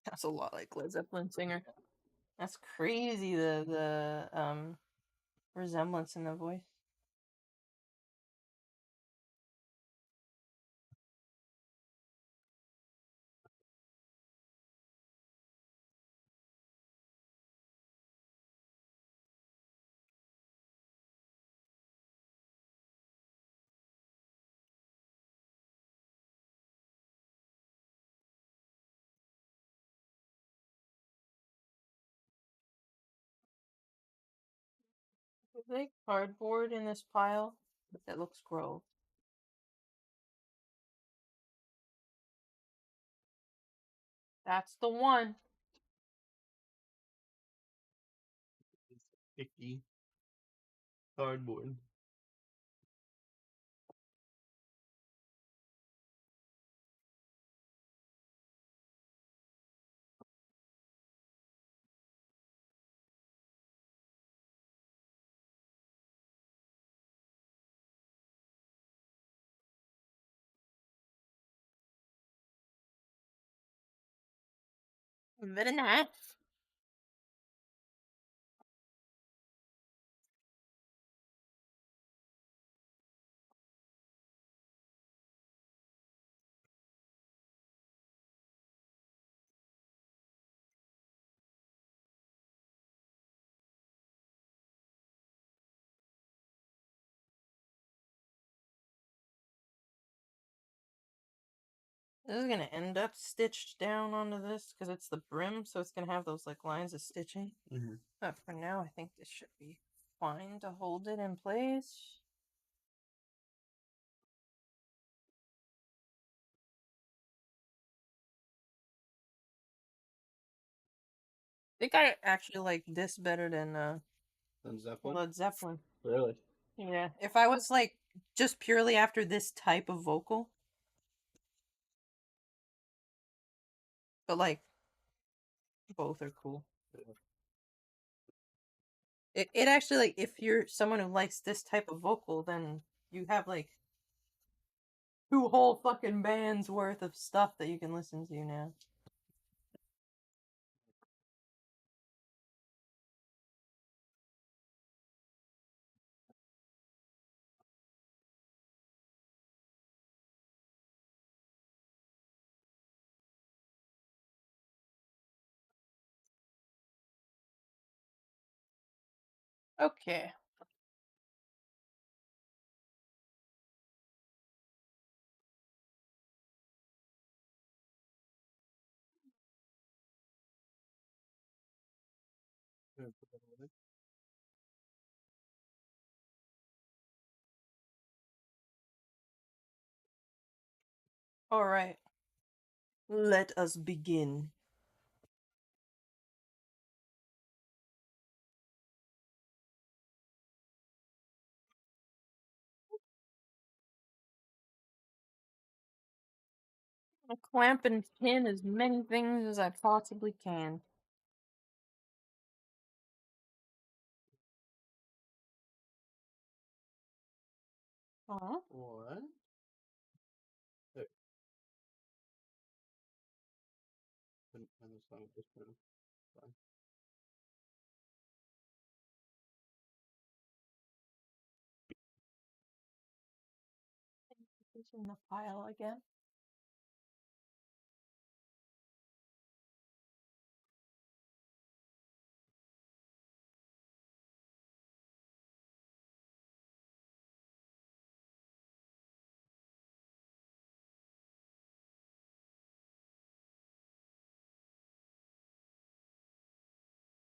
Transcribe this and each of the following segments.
That's a lot like Led Zeppelin singer. That's crazy. The resemblance in the voice. Is there cardboard in this pile? That looks gross. That's the one. Sticky cardboard. Very nice. This is gonna end up stitched down onto this because it's the brim, so it's gonna have those like lines of stitching. Mm-hmm. But for now, I think this should be fine to hold it in place. I think I actually like this better than Zeppelin? Led Zeppelin. Really? Yeah, if I was like just purely after this type of vocal, but like both are cool. Yeah. It actually like if you're someone who likes this type of vocal, then you have like two whole fucking bands worth of stuff that you can listen to now. Okay. All right. Let us begin. I clamp and pin as many things as I possibly can. Huh? What? There. And the song just fine. This in the pile again.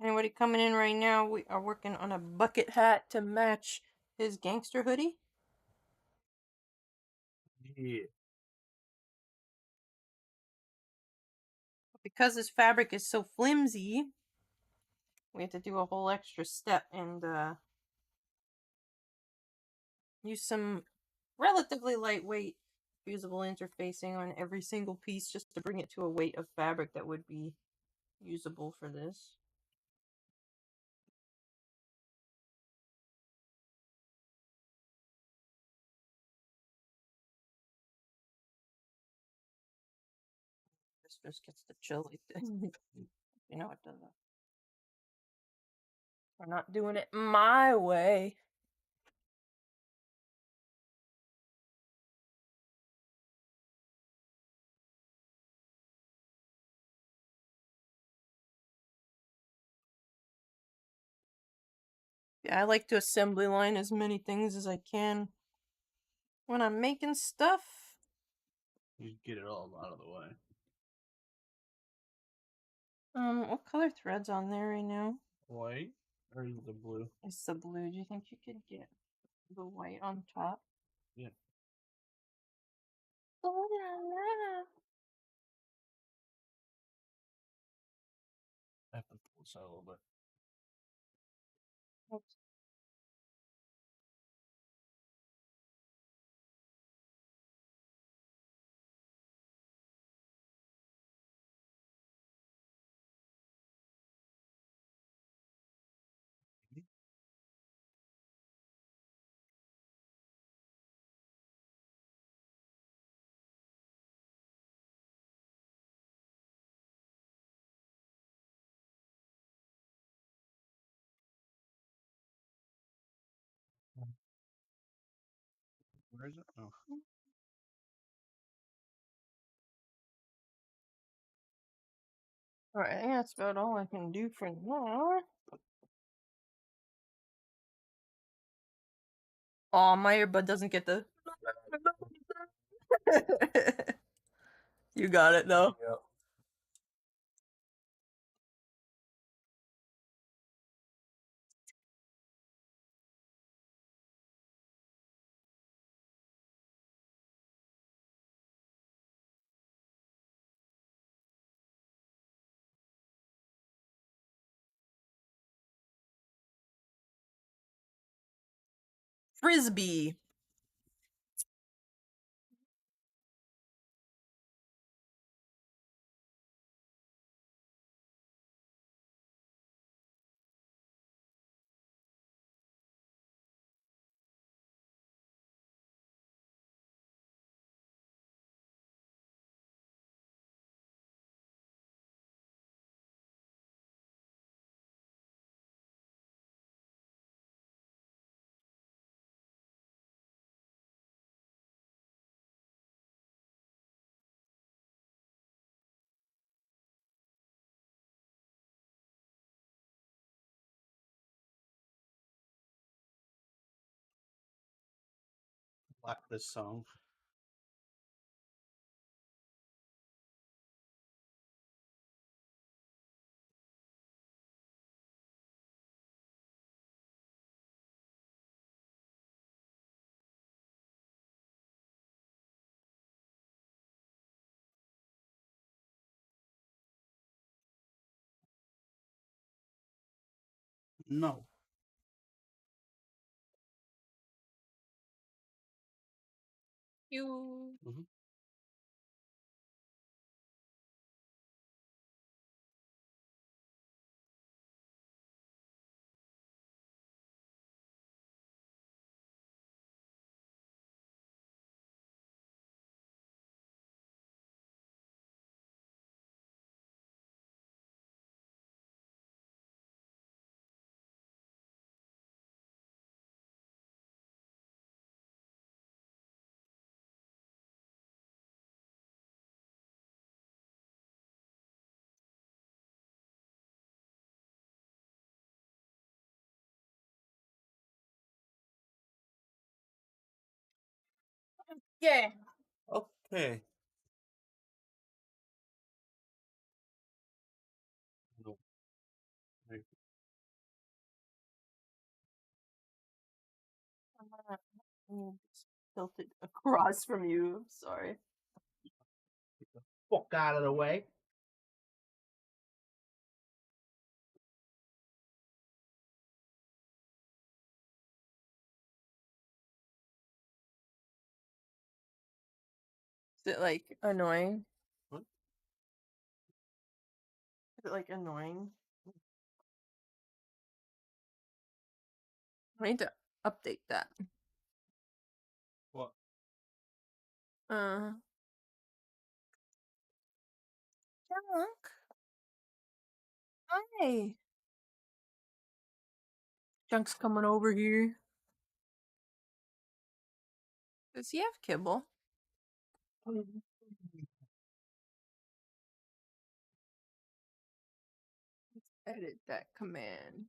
Anybody coming in right now? We are working on a bucket hat to match his gangster hoodie. Yeah. Because this fabric is so flimsy, we have to do a whole extra step and use some relatively lightweight fusible interfacing on every single piece just to bring it to a weight of fabric that would be usable for this. just gets the chili thing. You know it doesn't. We're not doing it my way. Yeah, I like to assembly line as many things as I can when I'm making stuff. You get it all out of the way. What color thread's on there right now? White or the blue? It's the blue. Do you think you could get the white on top? Yeah. Oh, la, I have to pull this out a little bit. la. Where is it? Oh. Alright, I think that's about all I can do for now. Oh, my earbud doesn't get the. You got it though. Yep. Frisbee. Like this song. No. You. Mm-hmm. Yeah. Okay. No. Right. Tilted across from you. I'm sorry. Get the fuck out of the way. Is it like annoying? What? Is it like annoying? I need to update that. What? Uh, Chunk. Hi. Chunk's coming over here. Does he have kibble? Let's edit that command.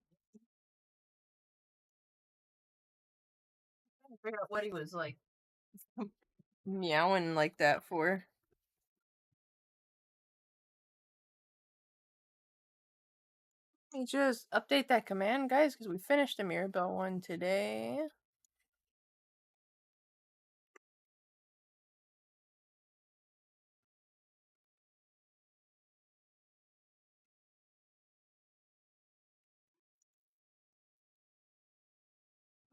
I figure out what he was like meowing like that for. Let me just update that command, guys, because we finished the Mirabelle one today.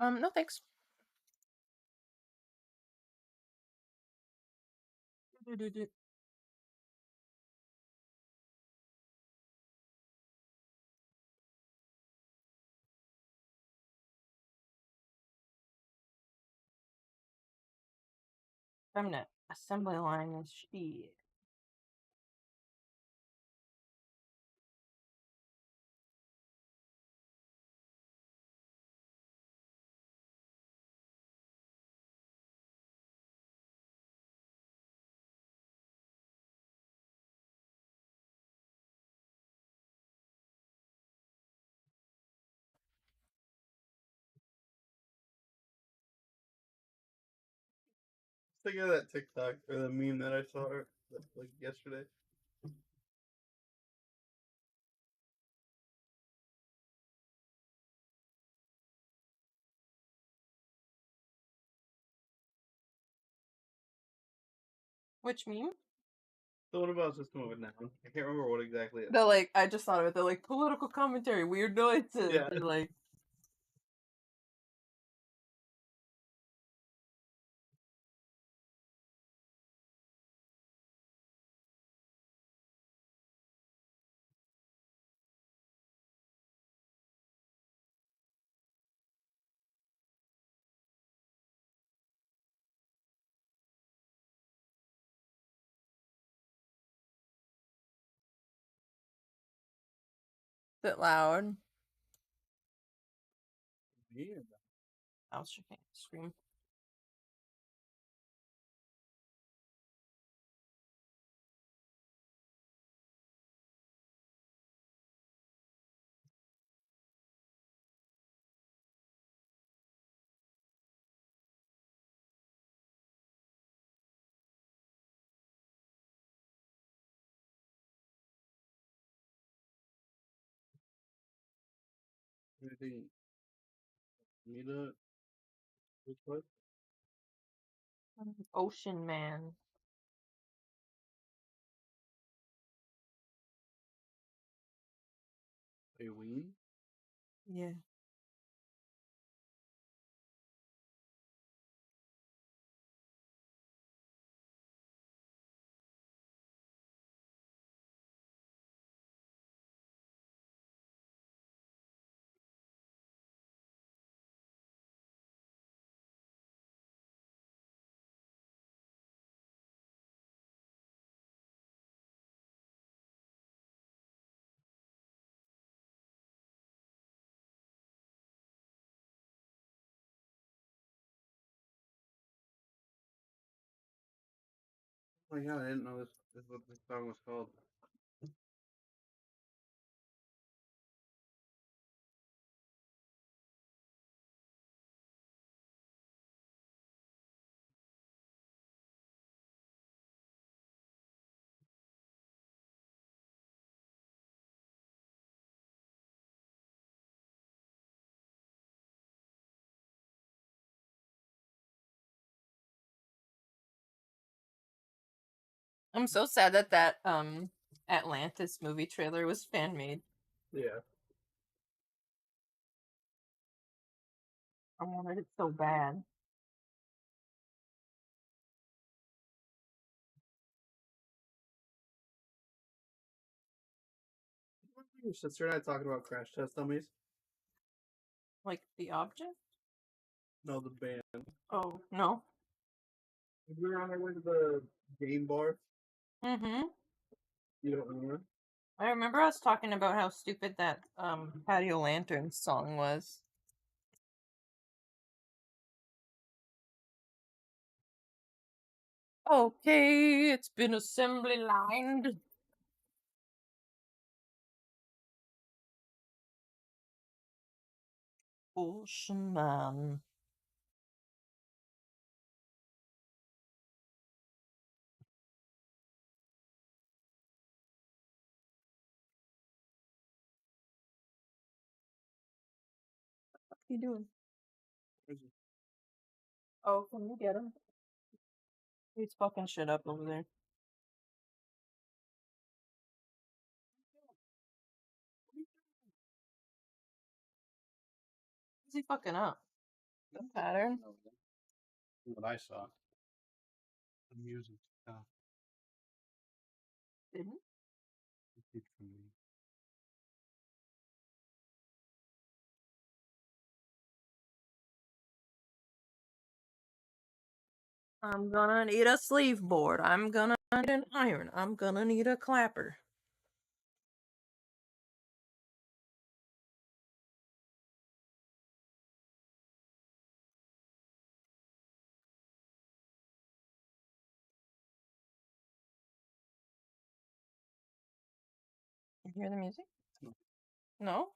No thanks. I'm gonna assembly line this shit. Think of that TikTok or the meme that I saw like yesterday. Which meme? The one about System of a Down. I can't remember what exactly. They're like, I just thought of it. They're like political commentary, weird noises. Yeah. They're like, bit loud. Yeah. I was trying to scream. Anything? Nita? Which what? Ocean Man. A ween? Yeah. Oh my god, I didn't know this is what this song was called. I'm so sad that that Atlantis movie trailer was fan made. Yeah. I wanted it so bad. Your sister and I talking about Crash Test Dummies. Like the object? No, the band. Oh no. We were on our way to the game bar. Mm-hmm. You don't remember? I remember us talking about how stupid that patio lantern song was. Okay, it's been assembly lined. Ocean Man. What are you doing? Where's it? Oh, can you get him? He's fucking shit up over there. What's he fucking up? The pattern? What I saw. I'm using stuff. Didn't? Keep from me. I'm gonna need a sleeve board. I'm gonna need an iron. I'm gonna need a clapper. You hear the music? No. No?